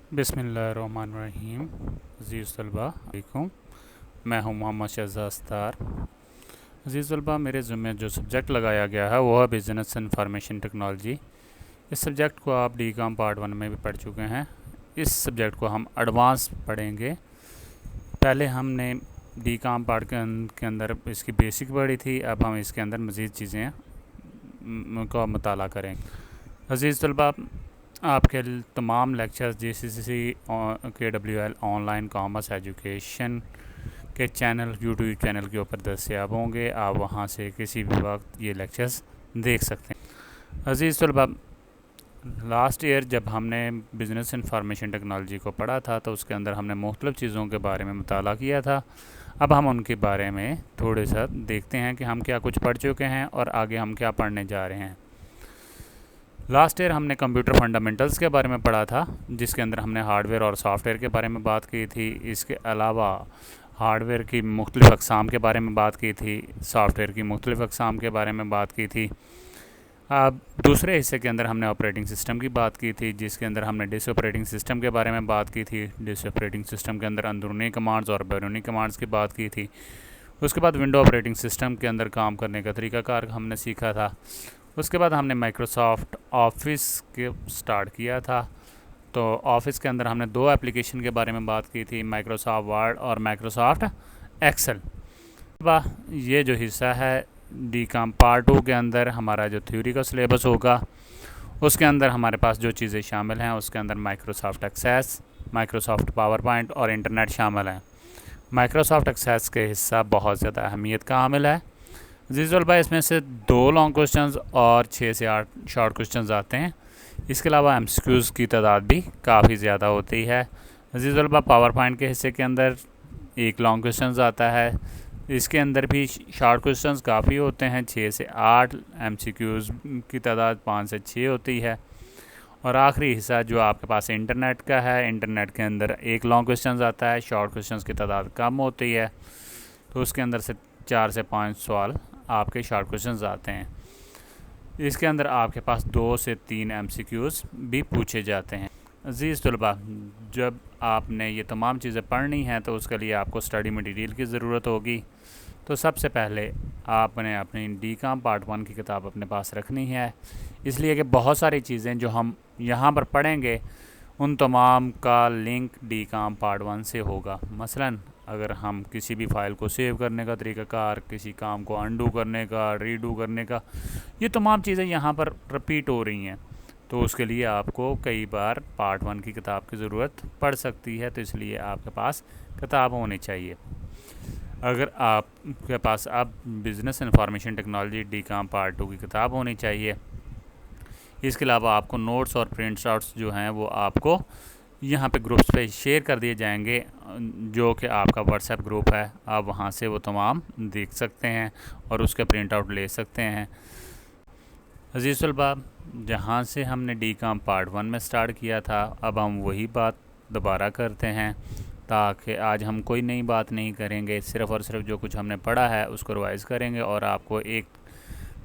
बिस्मिल्लाहिर्रहमानिर्रहीम। अज़ीज़ तलबा अलैकुम, मैं हूं मोहम्मद शहज़ाद स्तार। अज़ीज़ तलबा, मेरे ज़िम्मे जो सब्जेक्ट लगाया गया है वो है बिज़नेस इंफॉर्मेशन टेक्नोलॉजी। इस सब्जेक्ट को आप डी कॉम पार्ट 1 में भी पढ़ चुके हैं। इस सब्जेक्ट को हम एडवांस पढ़ेंगे। पहले हमने डी कॉम पार्ट के अंदर इसकी बेसिक पढ़ी थी, अब हम इसके अंदर मज़ीद चीज़ें का मुताला करेंगे। अज़ीज़ तलबा, आपके तमाम lectures JCCC KWL online commerce education के चैनल यूट्यूब चैनल के ऊपर दस्तयाब होंगे। आप वहां से किसी भी वक्त ये लेक्चर्स देख सकते हैं। अज़ीज़ तलबा, लास्ट ईयर जब हमने बिज़नेस इंफॉर्मेशन टेक्नोलॉजी को पढ़ा था तो उसके अंदर हमने मुख्तलिफ़ चीज़ों के बारे में मुताला किया था। अब हम उनके बारे में थोड़े सा देखते हैं कि हम क्या कुछ पढ़ चुके हैं और आगे हम क्या पढ़ने जा रहे हैं। लास्ट ईयर हमने कंप्यूटर फंडामेंटल्स के बारे में पढ़ा था, जिसके अंदर हमने हार्डवेयर और सॉफ्टवेयर के बारे में बात की थी। इसके अलावा हार्डवेयर की मुख्तलिफ़ अक़साम के बारे में बात की थी, सॉफ्टवेयर की मुख्तलिफ़ अक़साम के बारे में बात की थी। अब दूसरे हिस्से के अंदर हमने ऑपरेटिंग सिस्टम की बात की थी, जिसके अंदर हमने डिस्क ऑपरेटिंग सिस्टम के बारे में बात की थी। डिस्क ऑपरेटिंग सिस्टम के अंदर अंदरूनी कमांड्स और बैरूनी कमांड्स की बात की थी। उसके बाद विंडो ऑपरेटिंग सिस्टम के अंदर काम करने का तरीक़ाकार हमने सीखा था। उसके बाद हमने माइक्रोसॉफ्ट ऑफिस के स्टार्ट किया था। तो ऑफिस के अंदर हमने दो एप्लीकेशन के बारे में बात की थी, माइक्रोसॉफ्ट वर्ड और माइक्रोसॉफ्ट एक्सेल। वाह, ये जो हिस्सा है डी कॉम पार्ट 2 के अंदर हमारा जो थ्योरी का सिलेबस होगा, उसके अंदर हमारे पास जो चीज़ें शामिल हैं उसके अंदर Microsoft Access, Microsoft PowerPoint और इंटरनेट शामिल हैं। माइक्रोसॉफ्ट एक्सेस के हिस्सा बहुत ज़्यादा अहमियत का हामिल है। अज़ीज़ुल भाई, इसमें से 2 लॉन्ग क्वेश्चंस और 6 से 8 शॉर्ट क्वेश्चंस आते हैं। इसके अलावा MCQs की तादाद भी काफ़ी ज़्यादा होती है। अज़ीज़ुल भाई, पावर पॉइंट के हिस्से के अंदर 1 लॉन्ग क्वेश्चंस आता है। इसके अंदर भी शॉर्ट क्वेश्चंस काफ़ी होते हैं, 6 से 8। MCQs की तादाद 5 से 6 होती है। और आखिरी हिस्सा जो आपके पास इंटरनेट का है, इंटरनेट के अंदर 1 लॉन्ग क्वेश्चंस आता है। शॉर्ट क्वेश्चंस की तादाद कम होती है, तो उसके अंदर से 4 से 5 सवाल आपके शॉर्ट क्वेश्चंस आते हैं। इसके अंदर आपके पास 2 से 3 MCQs भी पूछे जाते हैं। अज़ीज़ तलबा, जब आपने ये तमाम चीज़ें पढ़नी हैं तो उसके लिए आपको स्टडी मटेरियल की ज़रूरत होगी। तो सबसे पहले आपने अपनी डी कॉम पार्ट 1 की किताब अपने पास रखनी है, इसलिए कि बहुत सारी चीज़ें जो हम यहाँ पर पढ़ेंगे उन तमाम का लिंक डी कॉम पार्ट 1 से होगा। मसलन अगर हम किसी भी फ़ाइल को सेव करने का तरीक़ाकार, किसी काम को अंडू करने का, रीडू करने का, ये तमाम चीज़ें यहाँ पर रिपीट हो रही हैं, तो उसके लिए आपको कई बार पार्ट 1 की किताब की ज़रूरत पड़ सकती है। तो इसलिए आपके पास किताब होनी चाहिए। अगर आपके पास अब business information technology D com part 2 की किताब होनी चाहिए। इसके अलावा आपको नोट्स और प्रिंट्स आउट्स जो हैं वो आपको यहाँ पे ग्रुप्स पे शेयर कर दिए जाएंगे, जो कि आपका व्हाट्सएप ग्रुप है। आप वहाँ से वो तमाम देख सकते हैं और उसके प्रिंट आउट ले सकते हैं। अज़ीज़ तलबा, जहाँ से हमने डी कॉम पार्ट 1 में स्टार्ट किया था, अब हम वही बात दोबारा करते हैं, ताकि आज हम कोई नई बात नहीं करेंगे, सिर्फ़ और सिर्फ जो कुछ हमने पढ़ा है उसको रिवाइज़ करेंगे और आपको 1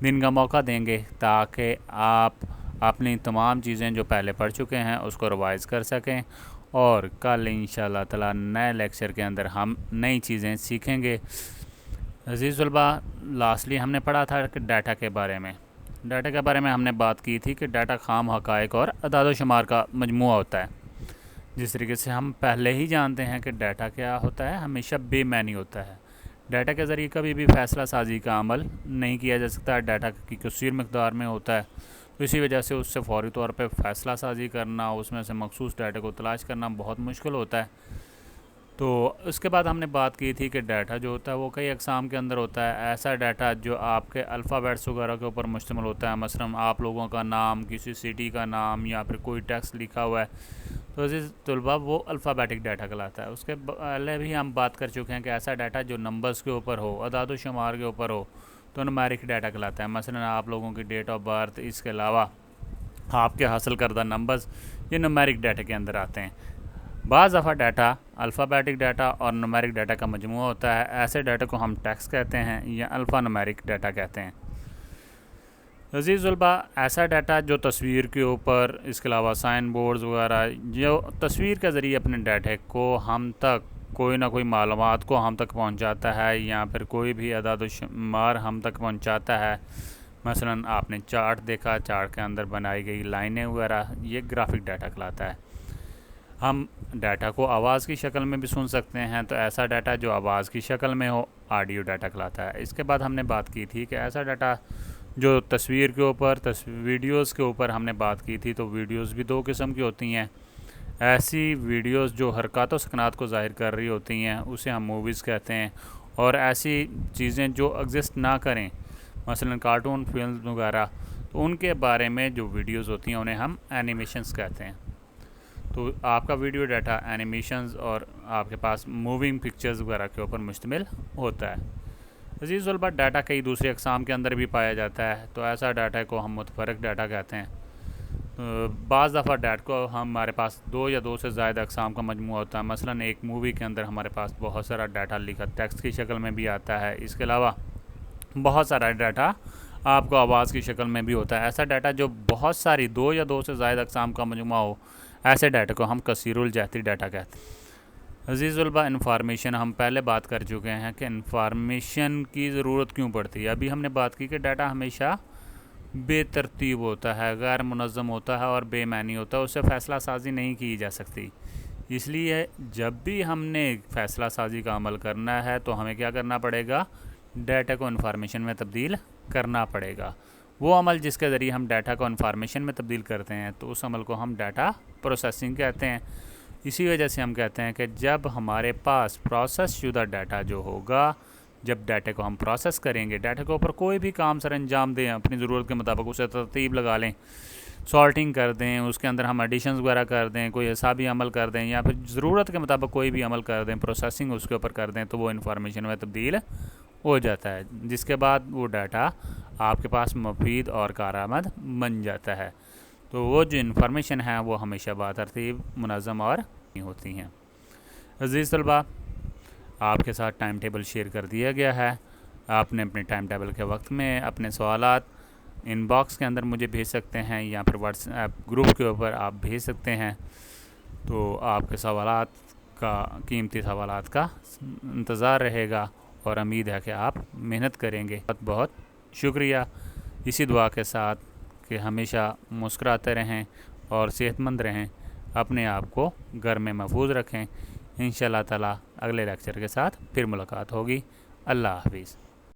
दिन का मौका देंगे ताकि आप अपनी तमाम चीज़ें जो पहले पढ़ चुके हैं उसको रिवाइज़ कर सकें। और कल इंशाअल्लाह ताला नए लेक्चर के अंदर हम नई चीज़ें सीखेंगे। अज़ीज़ तलबा, लास्टली हमने पढ़ा था कि डाटा के बारे में। डाटा के बारे में हमने बात की थी कि डाटा खाम हक़ाइक़ और अदाद व शुमार का मजमूआ होता है। जिस तरीके से हम पहले ही जानते हैं कि डाटा क्या होता है, हमेशा बेमैनी होता है। डाटा के ज़रिए कभी भी फ़ैसला साजी का अमल नहीं किया जा सकता। डाटा की कसीर मकदार में होता है, तो इसी वजह से उससे फ़ौरी तौर पे फ़ैसला साजी करना, उसमें से मखसूस डाटा को तलाश करना बहुत मुश्किल होता है। तो उसके बाद हमने बात की थी कि डाटा जो होता है वो कई अक़साम के अंदर होता है। ऐसा डाटा जो आपके अल्फ़ाबेट्स वगैरह के ऊपर मुश्तमिल होता है, मसलन आप लोगों का नाम, किसी सिटी का नाम या फिर कोई टेक्स्ट लिखा हुआ है, तो इस तलबा वो अल्फ़ाबेटिक डाटा कहलाता है। उसके पहले भी हम बात कर चुके हैं कि ऐसा डाटा जो नंबर्स के ऊपर हो, अदाद व शुमार के ऊपर हो, तो न्यूमेरिक डाटा कहलाता है। मसलन आप लोगों की डेट ऑफ बर्थ, इसके अलावा आपके हासिल करदा नंबर्स, ये न्यूमेरिक डाटा के अंदर आते हैं। बाज़ दफ़ा डाटा अल्फ़ाबेटिक डाटा और न्यूमेरिक डाटा का मजमूआ होता है। ऐसे डाटा को हम टेक्स्ट कहते हैं या अल्फ़ा न्यूमेरिक डाटा कहते हैं। عزیز طلبا، ایسا ڈیٹا جو تصویر کے اوپر، اس کے علاوہ سائن بورڈز وغیرہ، جو تصویر کے ذریعے اپنے ڈیٹا کو ہم تک کوئی نہ کوئی معلومات کو ہم تک پہنچاتا ہے، یا پھر کوئی بھی اعداد و شمار ہم تک پہنچاتا ہے. مثلا آپ نے چارٹ دیکھا، چارٹ کے اندر بنائی گئی لائنیں وغیرہ، یہ گرافک ڈیٹا کہلاتا ہے. ہم ڈیٹا کو آواز کی شکل میں بھی سن سکتے ہیں، تو ایسا ڈیٹا جو آواز کی شکل میں ہو آڈیو ڈیٹا کہلاتا ہے. اس کے بعد ہم نے بات کی تھی کہ ایسا ڈیٹا جو تصویر کے اوپر، ویڈیوز کے اوپر ہم نے بات کی تھی، تو ویڈیوز بھی دو قسم کی ہوتی ہیں. ایسی ویڈیوز جو حرکات و سکنات کو ظاہر کر رہی ہوتی ہیں اسے ہم موویز کہتے ہیں، اور ایسی چیزیں جو ایگزسٹ نہ کریں، مثلا کارٹون فلم وغیرہ، تو ان کے بارے میں جو ویڈیوز ہوتی ہیں انہیں ہم اینیمیشنز کہتے ہیں. تو آپ کا ویڈیو ڈیٹا اینیمیشنز اور آپ کے پاس موونگ پکچرز وغیرہ کے اوپر مشتمل ہوتا ہے. عزیز طلبا، ڈیٹا کئی دوسری اقسام کے اندر بھی پایا جاتا ہے، تو ایسا ڈیٹا کو ہم متفرق ڈیٹا کہتے ہیں. بعض دفعہ ڈیٹا کو ہمارے پاس دو یا دو سے زائد اقسام کا مجموعہ ہوتا ہے. مثلا ایک مووی کے اندر ہمارے پاس بہت سارا ڈیٹا لکھا ٹیکسٹ کی شکل میں بھی آتا ہے. اس کے علاوہ بہت سارا ڈیٹا آپ کو آواز کی شکل میں بھی ہوتا ہے. ایسا ڈیٹا جو بہت ساری دو یا دو سے زائد اقسام کا مجموعہ ہو، ایسے ڈیٹا کو ہم کثیر الجہتی ڈیٹا کہتے ہیں. عزیز طلبا، انفارمیشن ہم پہلے بات کر چکے ہیں کہ انفارمیشن کی ضرورت کیوں پڑتی ہے. ابھی ہم نے بات کی کہ ڈیٹا ہمیشہ بے ترتیب ہوتا ہے، غیر منظم ہوتا ہے اور بے معنی ہوتا ہے، اس سے فیصلہ سازی نہیں کی جا سکتی. اس لیے جب بھی ہم نے فیصلہ سازی کا عمل کرنا ہے تو ہمیں کیا کرنا پڑے گا؟ ڈیٹا کو انفارمیشن میں تبدیل کرنا پڑے گا. وہ عمل جس کے ذریعے ہم ڈیٹا کو انفارمیشن میں تبدیل کرتے ہیں تو اس عمل کو ہم ڈیٹا پروسیسنگ کہتے ہیں. اسی وجہ سے ہم کہتے ہیں کہ جب ہمارے پاس پروسیس شدہ ڈیٹا جو ہوگا، جب ڈیٹا کو ہم پروسیس کریں گے، ڈیٹا کے اوپر کوئی بھی کام سر انجام دیں، اپنی ضرورت کے مطابق اسے ترتیب لگا لیں، سارٹنگ کر دیں، اس کے اندر ہم ایڈیشنز وغیرہ کر دیں، کوئی حسابی عمل کر دیں، یا پھر ضرورت کے مطابق کوئی بھی عمل کر دیں، پروسیسنگ اس کے اوپر کر دیں، تو وہ انفارمیشن میں تبدیل ہو جاتا ہے، جس کے بعد وہ ڈیٹا آپ کے پاس مفید اور کارآمد بن جاتا ہے. تو وہ جو انفارمیشن ہے وہ ہمیشہ بترتیب، منظم اور ہوتی ہیں. عزیز طلبا، آپ کے ساتھ ٹائم ٹیبل شیئر کر دیا گیا ہے. آپ نے اپنے ٹائم ٹیبل کے وقت میں اپنے سوالات ان باکس کے اندر مجھے بھیج سکتے ہیں، یا پھر واٹس ایپ گروپ کے اوپر آپ بھیج سکتے ہیں. تو آپ کے سوالات کا، قیمتی سوالات کا انتظار رہے گا، اور امید ہے کہ آپ محنت کریں گے. بہت بہت شکریہ. اسی دعا کے ساتھ کہ ہمیشہ مسکراتے رہیں اور صحت مند رہیں، اپنے آپ کو گھر میں محفوظ رکھیں. انشاءاللہ تعالی اگلے لیکچر کے ساتھ پھر ملاقات ہوگی. اللہ حافظ.